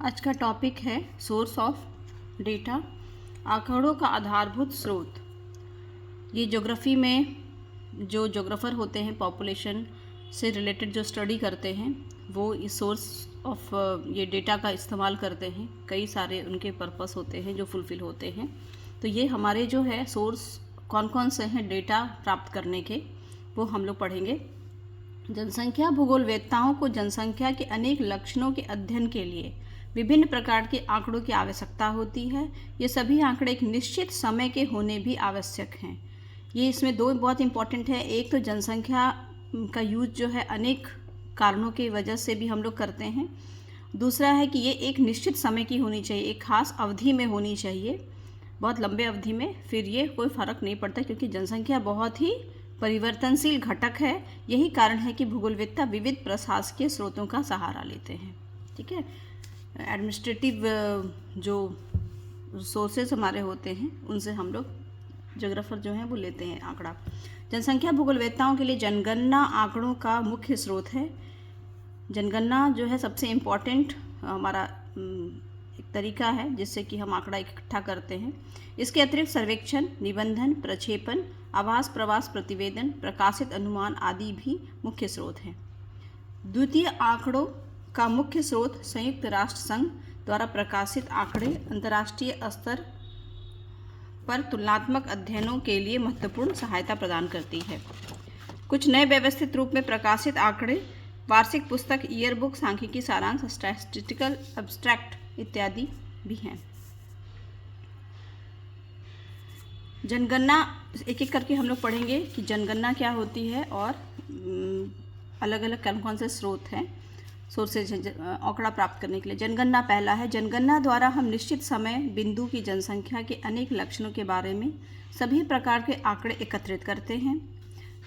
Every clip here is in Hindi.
आज का टॉपिक है सोर्स ऑफ डेटा, आंकड़ों का आधारभूत स्रोत। ये ज्योग्राफी में जो ज्योग्राफर होते हैं पॉपुलेशन से रिलेटेड जो स्टडी करते हैं वो इस सोर्स ऑफ ये डेटा का इस्तेमाल करते हैं। कई सारे उनके पर्पस होते हैं जो फुलफ़िल होते हैं। तो ये हमारे जो है सोर्स कौन कौन से हैं डेटा प्राप्त करने के, वो हम लोग पढ़ेंगे। जनसंख्या भूगोलवेत्ताओं को जनसंख्या के अनेक लक्षणों के अध्ययन के लिए विभिन्न प्रकार के आंकड़ों की आवश्यकता होती है। ये सभी आंकड़े एक निश्चित समय के होने भी आवश्यक हैं। ये इसमें दो बहुत इंपॉर्टेंट है। एक तो जनसंख्या का यूज जो है अनेक कारणों की वजह से भी हम लोग करते हैं। दूसरा है कि ये एक निश्चित समय की होनी चाहिए, एक खास अवधि में होनी चाहिए, बहुत लंबे अवधि में फिर ये कोई फ़र्क नहीं पड़ता, क्योंकि जनसंख्या बहुत ही परिवर्तनशील घटक है। यही कारण है कि भूगोलवेत्ता विविध प्रशासकीय स्रोतों का सहारा लेते हैं। ठीक है, एडमिनिस्ट्रेटिव जो सोर्सेज हमारे होते हैं उनसे हम लोग ज्योग्राफर जो हैं वो लेते हैं आंकड़ा। जनसंख्या भूगोलवेत्ताओं के लिए जनगणना आंकड़ों का मुख्य स्रोत है। जनगणना जो है सबसे इम्पॉर्टेंट हमारा एक तरीका है जिससे कि हम आंकड़ा इकट्ठा करते हैं। इसके अतिरिक्त सर्वेक्षण, निबंधन, प्रक्षेपण, आवास प्रवास प्रतिवेदन, प्रकाशित अनुमान आदि भी मुख्य स्रोत हैं। द्वितीय आंकड़ों का मुख्य स्रोत संयुक्त राष्ट्र संघ द्वारा प्रकाशित आंकड़े अंतर्राष्ट्रीय स्तर पर तुलनात्मक अध्ययनों के लिए महत्वपूर्ण सहायता प्रदान करती है। कुछ नए व्यवस्थित रूप में प्रकाशित आंकड़े वार्षिक पुस्तक, ईयरबुक, सांख्यिकी सारांश, स्टैटिस्टिकल एब्स्ट्रैक्ट इत्यादि भी हैं। जनगणना एक एक करके हम लोग पढ़ेंगे कि जनगणना क्या होती है और अलग अलग कौन कौन से स्रोत हैं, सोर्सेज हैं आंकड़ा प्राप्त करने के लिए। जनगणना पहला है, जनगणना द्वारा हम निश्चित समय बिंदु की जनसंख्या के अनेक लक्षणों के बारे में सभी प्रकार के आंकड़े एकत्रित करते हैं,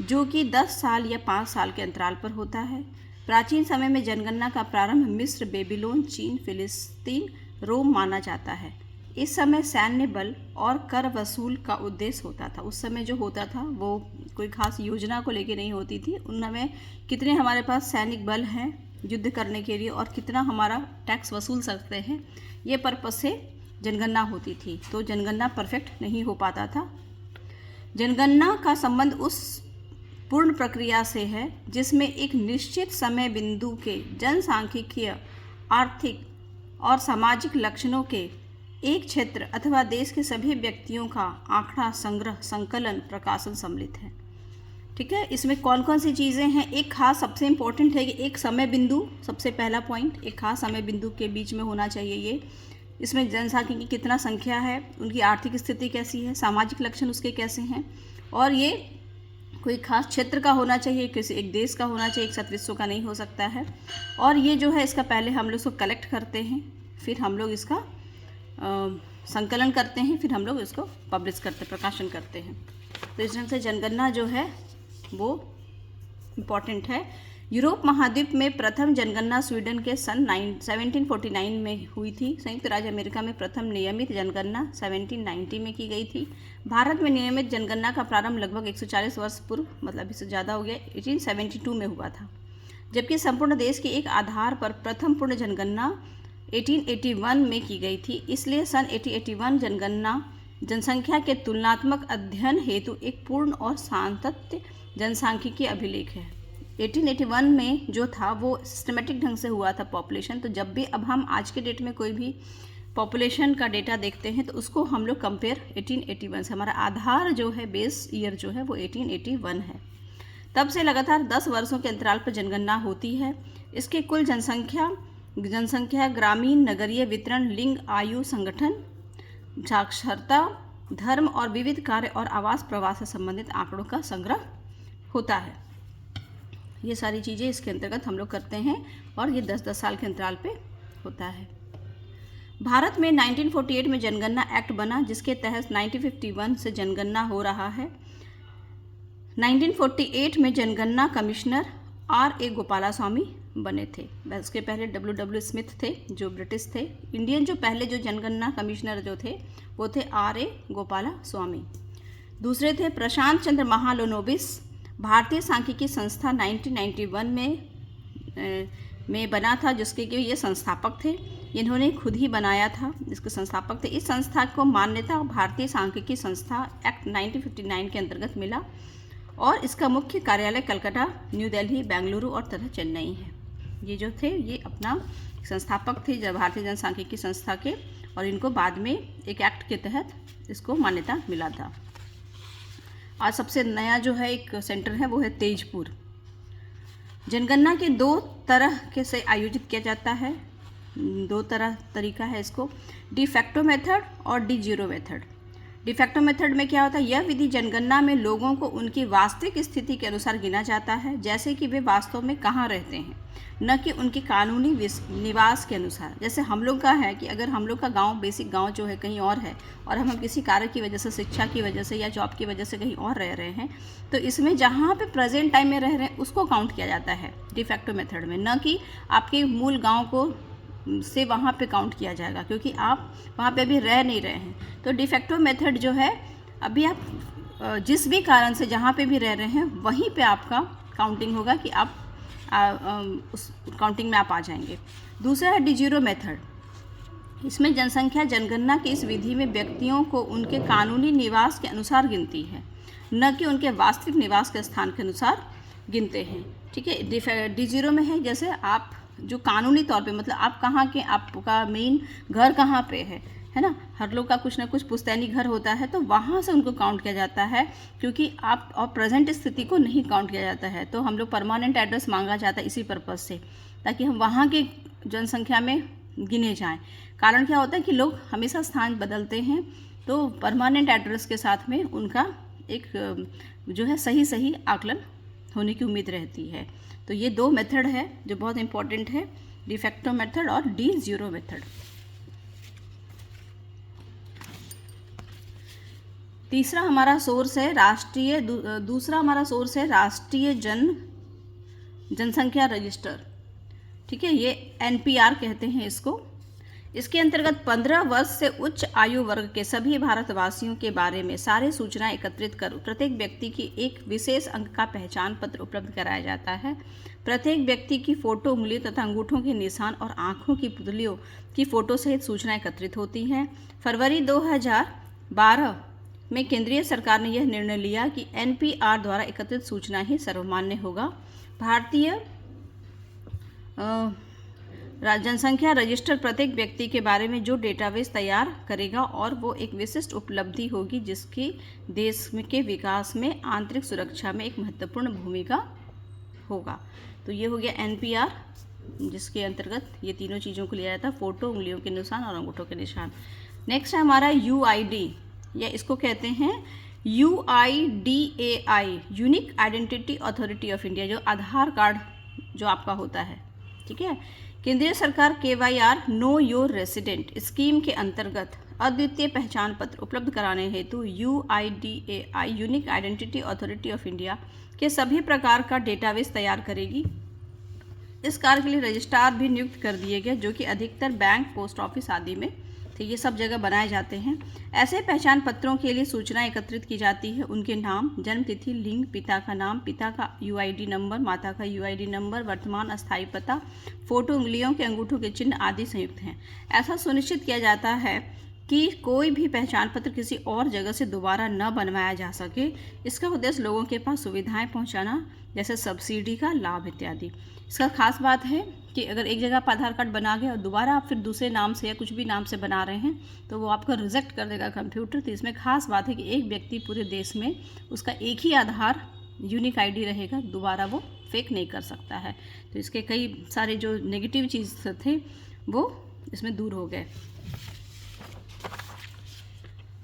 जो कि 10 साल या 5 साल के अंतराल पर होता है। प्राचीन समय में जनगणना का प्रारंभ मिस्र, बेबीलोन, चीन, फिलिस्तीन, रोम माना जाता है। इस समय सैन्य बल और कर वसूल का उद्देश्य होता था। उस समय जो होता था वो कोई खास योजना को लेके नहीं होती थी। उनमें कितने हमारे पास सैनिक बल हैं युद्ध करने के लिए और कितना हमारा टैक्स वसूल सकते हैं, ये पर्पस से जनगणना होती थी। तो जनगणना परफेक्ट नहीं हो पाता था। जनगणना का संबंध उस पूर्ण प्रक्रिया से है जिसमें एक निश्चित समय बिंदु के जनसांख्यिकीय, आर्थिक और सामाजिक लक्षणों के एक क्षेत्र अथवा देश के सभी व्यक्तियों का आंकड़ा, संग्रह, संकलन, प्रकाशन सम्मिलित है। ठीक है, इसमें कौन कौन सी चीज़ें हैं। एक खास सबसे इम्पोर्टेंट है कि एक समय बिंदु, सबसे पहला पॉइंट, एक खास समय बिंदु के बीच में होना चाहिए ये। इसमें जनसंख्या की कितना संख्या है, उनकी आर्थिक स्थिति कैसी है, सामाजिक लक्षण उसके कैसे हैं, और ये कोई खास क्षेत्र का होना चाहिए, किसी एक देश का होना चाहिए, एक साथ विश्व का नहीं हो सकता है। और ये जो है इसका पहले हम लोग इसको कलेक्ट करते हैं, फिर हम लोग इसका संकलन करते हैं, फिर हम लोग इसको पब्लिश करते, प्रकाशन करते हैं। तो इस ढंग से जनगणना जो है वो इम्पॉर्टेंट है। यूरोप महाद्वीप में प्रथम जनगणना स्वीडन के सन 1749 में हुई थी। संयुक्त राज्य अमेरिका में प्रथम नियमित जनगणना 1790 में की गई थी। भारत में नियमित जनगणना का प्रारंभ लगभग 140 वर्ष पूर्व, मतलब इससे ज़्यादा हो गया, 1872 में हुआ था। जबकि संपूर्ण देश के एक आधार पर प्रथम पूर्ण जनगणना 1881 में की गई थी। इसलिए सन 1881 जनगणना जनसंख्या के तुलनात्मक अध्ययन हेतु एक पूर्ण और सातत्य जनसांख्यिकीय अभिलेख है। 1881 में जो था वो सिस्टमेटिक ढंग से हुआ था पॉपुलेशन। तो जब भी अब हम आज के डेट में कोई भी पॉपुलेशन का डेटा देखते हैं तो उसको हम लोग कंपेयर 1881 से, हमारा आधार जो है, बेस ईयर जो है वो 1881 है। तब से लगातार 10 वर्षों के अंतराल पर जनगणना होती है। इसके कुल जनसंख्या, ग्रामीण नगरीय वितरण, लिंग, आयु, संगठन, साक्षरता, धर्म और विविध कार्य और आवास प्रवास से संबंधित आंकड़ों का संग्रह होता है। ये सारी चीज़ें इसके अंतर्गत हम लोग करते हैं और ये 10-10 साल के अंतराल पे होता है। भारत में 1948 में जनगणना एक्ट बना, जिसके तहत 1951 से जनगणना हो रहा है। 1948 में जनगणना कमिश्नर R.A. गोपालास्वामी बने थे। उसके पहले W.W. स्मिथ थे जो ब्रिटिश थे। इंडियन जो पहले जो जनगणना कमिश्नर जो थे वो थे R.A. गोपालास्वामी। दूसरे थे प्रशांत चंद्र महालनोबिस। भारतीय सांख्यिकी संस्था 1991 में बना था, जिसके कि ये संस्थापक थे। इन्होंने खुद ही बनाया था, इसके संस्थापक थे। इस संस्था को मान्यता भारतीय सांख्यिकी संस्था एक्ट 1959 के अंतर्गत मिला और इसका मुख्य कार्यालय कलकत्ता, न्यू दिल्ली, बेंगलुरु और तथा चेन्नई है। ये जो थे ये अपना संस्थापक थे जब भारतीय जनसांख्यिकी संस्था के, और इनको बाद में एक एक्ट के तहत इसको मान्यता मिला था। आज सबसे नया जो है एक सेंटर है वो है तेजपुर। जनगणना के 2 तरह के से आयोजित किया जाता है, 2 तरीका है इसको, डिफैक्टो मेथड और D zero method. De facto method में क्या होता है, यह विधि जनगणना में लोगों को उनकी वास्तविक स्थिति के अनुसार गिना जाता है, जैसे कि वे वास्तव में कहाँ रहते हैं, न कि उनके कानूनी निवास के अनुसार। जैसे हम लोग का है कि अगर हम लोग का गांव, बेसिक गांव जो है कहीं और है और हम किसी कार्य की वजह से, शिक्षा की वजह से या जॉब की वजह से कहीं और रह रहे हैं, तो इसमें जहाँ पे प्रेजेंट टाइम में रह रहे हैं उसको काउंट किया जाता है डिफैक्टो मेथड में, न कि आपके मूल गाँव को से वहाँ पे काउंट किया जाएगा, क्योंकि आप वहाँ पे अभी रह नहीं रहे हैं। तो डिफैक्टो मेथड जो है, अभी आप जिस भी कारण से जहाँ पे भी रह रहे हैं वहीं पे आपका काउंटिंग होगा कि आप उस काउंटिंग में आप आ जाएंगे। दूसरा है डी जीरो मेथड। इसमें जनसंख्या जनगणना की इस विधि में व्यक्तियों को उनके कानूनी निवास के अनुसार गिनती है, न कि उनके वास्तविक निवास के स्थान के अनुसार गिनते हैं। ठीक है, डी जीरो में है जैसे आप जो कानूनी तौर पे, मतलब आप कहाँ के, आपका मेन घर कहाँ पे है ना, हर लोग का कुछ ना कुछ पुश्तैनी घर होता है, तो वहाँ से उनको काउंट किया जाता है, क्योंकि आप और प्रेजेंट स्थिति को नहीं काउंट किया जाता है। तो हम लोग परमानेंट एड्रेस मांगा जाता है इसी पर्पज़ से, ताकि हम वहाँ की जनसंख्या में गिने जाएं। कारण क्या होता है कि लोग हमेशा स्थान बदलते हैं, तो परमानेंट एड्रेस के साथ में उनका एक जो है सही आकलन होने की उम्मीद रहती है। तो ये 2 मेथड है जो बहुत इंपॉर्टेंट है, डिफैक्टो मेथड और डी जीरो मेथड। तीसरा हमारा सोर्स है राष्ट्रीय, दूसरा हमारा सोर्स है राष्ट्रीय जनसंख्या रजिस्टर। ठीक है, ये NPR कहते हैं इसको। इसके अंतर्गत 15 वर्ष से उच्च आयु वर्ग के सभी भारतवासियों के बारे में सारे सूचनाएं एकत्रित कर प्रत्येक व्यक्ति की एक विशेष अंक का पहचान पत्र उपलब्ध कराया जाता है। प्रत्येक व्यक्ति की फोटो, उंगली तथा अंगूठों के निशान और आँखों की पुतलियों की फोटो सहित सूचनाएं एकत्रित होती हैं। फरवरी 2012 में केंद्रीय सरकार ने यह निर्णय लिया कि NPR द्वारा एकत्रित सूचना ही सर्वमान्य होगा। भारतीय जनसंख्या रजिस्टर प्रत्येक व्यक्ति के बारे में जो डेटाबेस तैयार करेगा और वो एक विशिष्ट उपलब्धि होगी जिसकी देश के विकास में, आंतरिक सुरक्षा में एक महत्वपूर्ण भूमिका होगा। तो ये हो गया NPR, जिसके अंतर्गत ये तीनों चीज़ों को लिया जाता है, फोटो, उंगलियों के निशान और अंगूठों के निशान। नेक्स्ट है हमारा UID, या इसको कहते हैं UIDAI, unique identity authority of India, जो आधार कार्ड जो आपका होता है। ठीक है, केंद्रीय सरकार KYR know your resident scheme के अंतर्गत अद्वितीय पहचान पत्र उपलब्ध कराने हेतु UIDAI, unique identity authority of India के सभी प्रकार का डेटाबेस तैयार करेगी। इस कार्य के लिए रजिस्ट्रार भी नियुक्त कर दिए गए, जो कि अधिकतर बैंक, पोस्ट ऑफिस आदि में थे, ये सब जगह बनाए जाते हैं। ऐसे पहचान पत्रों के लिए सूचना एकत्रित की जाती है। उनके नाम, जन्म तिथि, लिंग, पिता का नाम, पिता का UID नंबर, माता का UID नंबर, वर्तमान अस्थायी पता, फोटो, उंगलियों के अंगूठों के चिन्ह आदि संयुक्त हैं। ऐसा सुनिश्चित किया जाता है कि कोई भी पहचान पत्र किसी और जगह से दोबारा न बनवाया जा सके। इसका उद्देश्य लोगों के पास सुविधाएं पहुंचाना, जैसे सब्सिडी का लाभ इत्यादि। इसका खास बात है कि अगर एक जगह आप आधार कार्ड बना गए और दोबारा आप फिर दूसरे नाम से या कुछ भी नाम से बना रहे हैं तो वो आपका रिजेक्ट कर देगा कंप्यूटर। तो इसमें खास बात है कि एक व्यक्ति पूरे देश में उसका एक ही आधार यूनिक ID रहेगा, दोबारा वो फेक नहीं कर सकता है। तो इसके कई सारे जो नेगेटिव चीज़ थे वो इसमें दूर हो गए।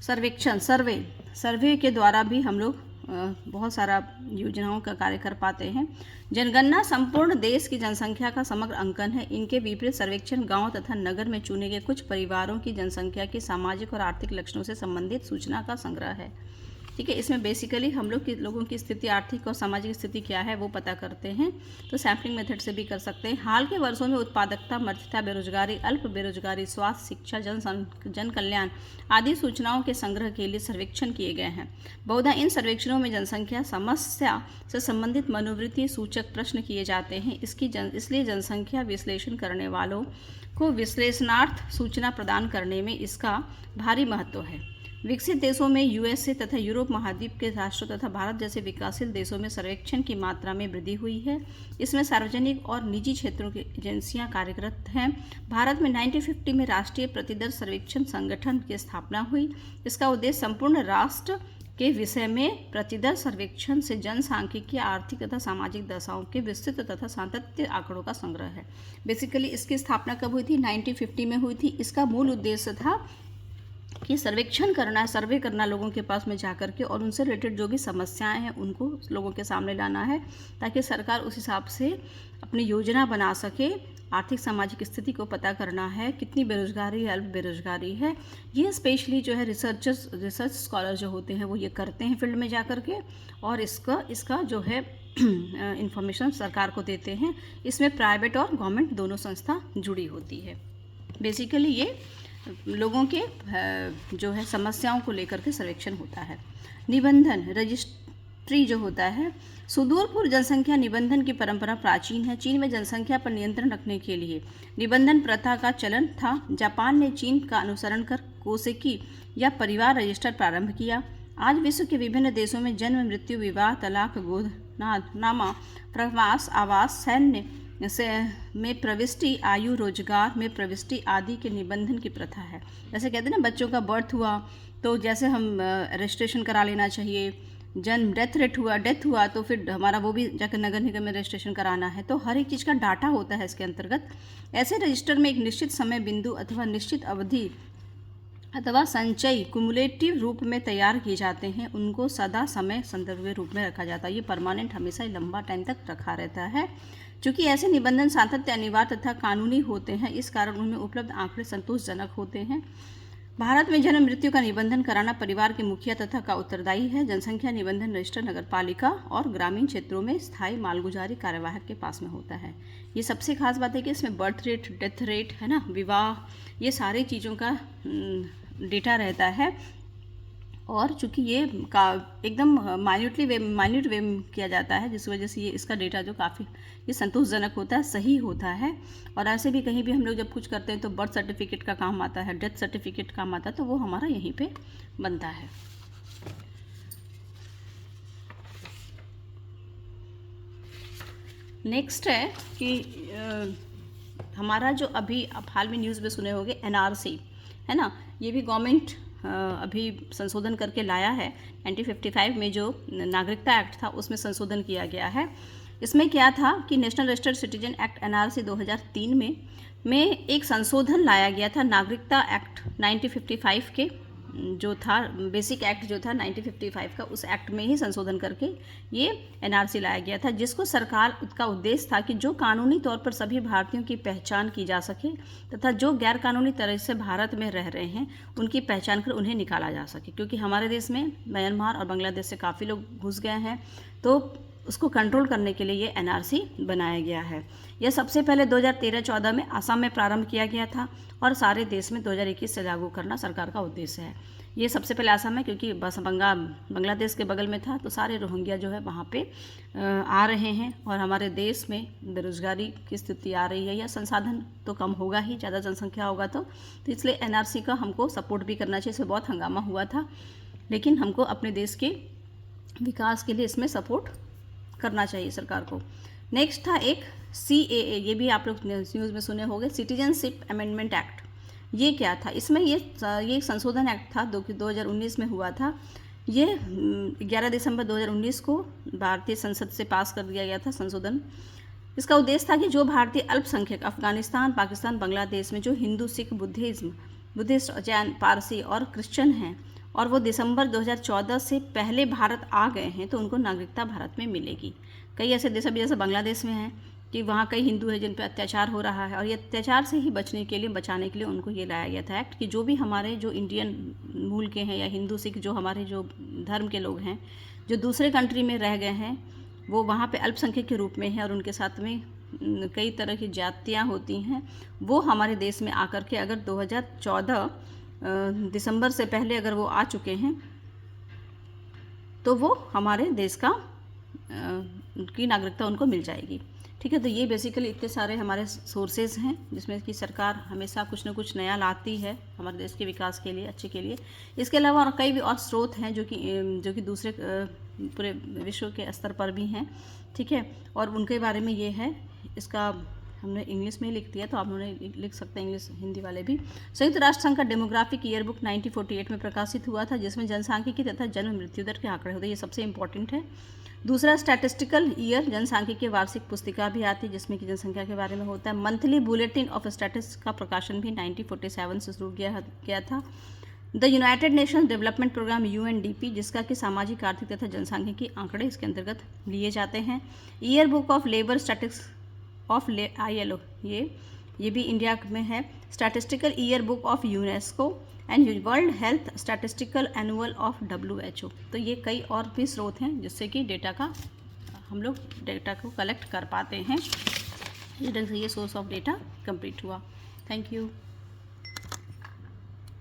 सर्वेक्षण, सर्वे के द्वारा भी हम लोग बहुत सारा योजनाओं का कार्य कर पाते हैं। जनगणना संपूर्ण देश की जनसंख्या का समग्र अंकन है। इनके विपरीत सर्वेक्षण गांव तथा नगर में चुने गए कुछ परिवारों की जनसंख्या की सामाजिक और आर्थिक लक्षणों से संबंधित सूचना का संग्रह है। ठीक है। इसमें बेसिकली हम लोगों की स्थिति, आर्थिक और सामाजिक स्थिति क्या है वो पता करते हैं। तो सैम्पलिंग मेथड से भी कर सकते हैं। हाल के वर्षों में उत्पादकता, मध्यता, बेरोजगारी, अल्प बेरोजगारी, स्वास्थ्य, शिक्षा, जन कल्याण आदि सूचनाओं के संग्रह के लिए सर्वेक्षण किए गए हैं। बहुधा इन सर्वेक्षणों में जनसंख्या समस्या से संबंधित मनोवृत्ति सूचक प्रश्न किए जाते हैं। इसलिए जनसंख्या विश्लेषण करने वालों को विश्लेषणार्थ सूचना प्रदान करने में इसका भारी महत्व है। विकसित देशों में यूएसए तथा यूरोप महाद्वीप के राष्ट्रों तथा भारत जैसे विकासशील देशों में सर्वेक्षण की मात्रा में वृद्धि हुई है। इसमें सार्वजनिक और निजी क्षेत्रों की एजेंसियां कार्यरत हैं। भारत में 1950 में राष्ट्रीय प्रतिदर सर्वेक्षण संगठन की स्थापना हुई। इसका उद्देश्य संपूर्ण राष्ट्र के विषय में प्रतिदर सर्वेक्षण से जनसांख्यिकीय, आर्थिक तथा सामाजिक दशाओं के विस्तृत तथा सातत्य आंकड़ों का संग्रह है। बेसिकली इसकी स्थापना कब हुई थी? 1950 में हुई थी। इसका मूल उद्देश्य था कि सर्वेक्षण करना है, सर्वे करना लोगों के पास में जाकर के, और उनसे रिलेटेड जो भी समस्याएं हैं उनको लोगों के सामने लाना है, ताकि सरकार उस हिसाब से अपनी योजना बना सके। आर्थिक सामाजिक स्थिति को पता करना है, कितनी बेरोजगारी है, अल्प बेरोजगारी है। ये स्पेशली जो है रिसर्च स्कॉलर जो होते हैं वो ये करते हैं फील्ड में जा कर के, और इसका जो है इंफॉर्मेशन सरकार को देते हैं। इसमें प्राइवेट और गवर्नमेंट दोनों संस्था जुड़ी होती है। बेसिकली ये लोगों के जो है समस्याओं को लेकर के सर्वेक्षण होता है। निबंधन, रजिस्ट्री जो होता है, सुदूर पूर्व जनसंख्या निबंधन की परंपरा प्राचीन है। चीन में जनसंख्या पर नियंत्रण रखने के लिए निबंधन प्रथा का चलन था। जापान ने चीन का अनुसरण कर कोसेकी या परिवार रजिस्टर प्रारंभ किया। आज विश्व के विभिन्न देशों में जन्म, मृत्यु, विवाह, तलाक, गोदनामा, प्रवास, आवास, सैन्य में प्रविष्टि, आयु, रोजगार में प्रविष्टि आदि के निबंधन की प्रथा है। जैसे कहते हैं ना, बच्चों का बर्थ हुआ तो जैसे हम रजिस्ट्रेशन करा लेना चाहिए। जन्म, डेथ हुआ तो फिर हमारा वो भी जाकर नगर निगम में रजिस्ट्रेशन कराना है। तो हर एक चीज़ का डाटा होता है इसके अंतर्गत। ऐसे रजिस्टर में एक निश्चित समय बिंदु अथवा निश्चित अवधि अथवा संचयी कुमुलेटिव रूप में तैयार किए जाते हैं। उनको सदा समय संदर्भ के रूप में रखा जाता है। ये परमानेंट हमेशा ही लंबा टाइम तक रखा रहता है। चूँकि ऐसे निबंधन सातत्य, अनिवार्य तथा कानूनी होते हैं, इस कारण उनमें उपलब्ध आंकड़े संतोषजनक होते हैं। भारत में जन्म मृत्यु का निबंधन कराना परिवार के मुखिया तथा का उत्तरदायी है। जनसंख्या निबंधन रजिस्टर नगरपालिका और ग्रामीण क्षेत्रों में स्थायी मालगुजारी कार्यवाहक के पास में होता है। ये सबसे खास बात है कि इसमें बर्थ रेट, डेथ रेट है ना, विवाह, ये सारी चीज़ों का डेटा रहता है। और चूँकि ये एकदम माइन्यूट वे में किया जाता है, जिस वजह से ये इसका डेटा जो काफ़ी ये संतोषजनक होता है, सही होता है। और ऐसे भी कहीं भी हम लोग जब कुछ करते हैं तो बर्थ सर्टिफिकेट का काम आता है, डेथ सर्टिफिकेट काम आता है, तो वो हमारा यहीं पे बनता है। नेक्स्ट है कि हमारा जो अभी आप हाल में न्यूज़ में सुने होंगे NRC है ना, ये भी गवर्नमेंट अभी संशोधन करके लाया है। 1955 में जो नागरिकता एक्ट था उसमें संशोधन किया गया है। इसमें क्या था कि national registered citizen act NRC 2003 में एक संशोधन लाया गया था। नागरिकता एक्ट 1955 के जो था, बेसिक एक्ट जो था 1955 का, उस एक्ट में ही संशोधन करके ये NRC लाया गया था, जिसको सरकार का उद्देश्य था कि जो कानूनी तौर पर सभी भारतीयों की पहचान की जा सके तथा जो गैर कानूनी तरह से भारत में रह रहे हैं उनकी पहचान कर उन्हें निकाला जा सके। क्योंकि हमारे देश में म्यांमार और बांग्लादेश से काफ़ी लोग घुस गए हैं, तो उसको कंट्रोल करने के लिए ये NRC बनाया गया है। यह सबसे पहले 2013-14 में असम में प्रारंभ किया गया था और सारे देश में 2021 से लागू करना सरकार का उद्देश्य है। ये सबसे पहले असम है, क्योंकि बस बांग्लादेश के बगल में था, तो सारे रोहिंग्या जो है वहाँ पे आ रहे हैं। और हमारे देश में बेरोजगारी की स्थिति आ रही है, या संसाधन तो कम होगा ही, ज़्यादा जनसंख्या होगा तो इसलिए NRC का हमको सपोर्ट भी करना चाहिए। इसमें बहुत हंगामा हुआ था, लेकिन हमको अपने देश के विकास के लिए इसमें सपोर्ट करना चाहिए सरकार को। नेक्स्ट था एक CAA, ये भी आप लोग न्यूज़ में सुने होंगे, सिटीजनशिप अमेंडमेंट एक्ट। ये क्या था? इसमें ये एक संशोधन एक्ट था 2019 में हुआ था। ये 11 दिसंबर 2019 को भारतीय संसद से पास कर दिया गया था संशोधन। इसका उद्देश्य था कि जो भारतीय अल्पसंख्यक अफगानिस्तान, पाकिस्तान, बांग्लादेश में जो हिंदू, सिख, बुद्धिस्ट, जैन, पारसी और क्रिश्चियन हैं और वो दिसंबर 2014 से पहले भारत आ गए हैं, तो उनको नागरिकता भारत में मिलेगी। कई ऐसे देश अभी जैसे बांग्लादेश में हैं, कि वहाँ कई हिंदू हैं जिन पर अत्याचार हो रहा है, और ये अत्याचार से ही बचाने के लिए उनको ये लाया गया था एक्ट, कि जो भी हमारे जो इंडियन मूल के हैं या हिंदू सिख जो हमारे जो धर्म के लोग हैं जो दूसरे कंट्री में रह गए हैं, वो वहाँ पे अल्पसंख्यक के रूप में हैं और उनके साथ में कई तरह की जातियाँ होती हैं, वो हमारे देश में आकर के अगर 2014 दिसंबर से पहले अगर वो आ चुके हैं तो वो हमारे देश का की नागरिकता उनको मिल जाएगी। ठीक है, तो ये बेसिकली इतने सारे हमारे सोर्सेज हैं जिसमें कि सरकार हमेशा कुछ ना कुछ नया लाती है हमारे देश के विकास के लिए, अच्छे के लिए। इसके अलावा और कई भी और स्रोत हैं जो कि दूसरे पूरे विश्व के स्तर पर भी हैं। ठीक है, और उनके बारे में ये है, इसका हमने इंग्लिश में लिख दिया तो आप लोग लिख सकते हैं इंग्लिश हिंदी वाले भी। संयुक्त राष्ट्र संघ का डेमोग्राफिक ईयर बुक 1948 में प्रकाशित हुआ था, जिसमें जनसांख्यिकी तथा जन्म मृत्यु दर के आंकड़े होते हैं, ये सबसे इंपॉर्टेंट है। दूसरा स्टैटिस्टिकल ईयर जनसांख्यिकी वार्षिक पुस्तिका भी आती है जिसमें कि जनसंख्या के बारे में होता है। मंथली बुलेटिन ऑफ स्टैटिस का प्रकाशन भी 1947 से शुरू किया था। The United Nations Development Programme UNDP, जिसका कि सामाजिक, आर्थिक तथा जनसांख्यिकी आंकड़े इसके अंतर्गत लिए जाते हैं। Year book of labour statistics of ILO, ये भी इंडिया में है। Statistical year book of UNESCO and world health statistical annual of WHO। तो ये कई और भी स्रोत हैं जिससे कि हम लोग डेटा को कलेक्ट कर पाते हैं। ये सोर्स ऑफ डेटा कंप्लीट हुआ। Thank you.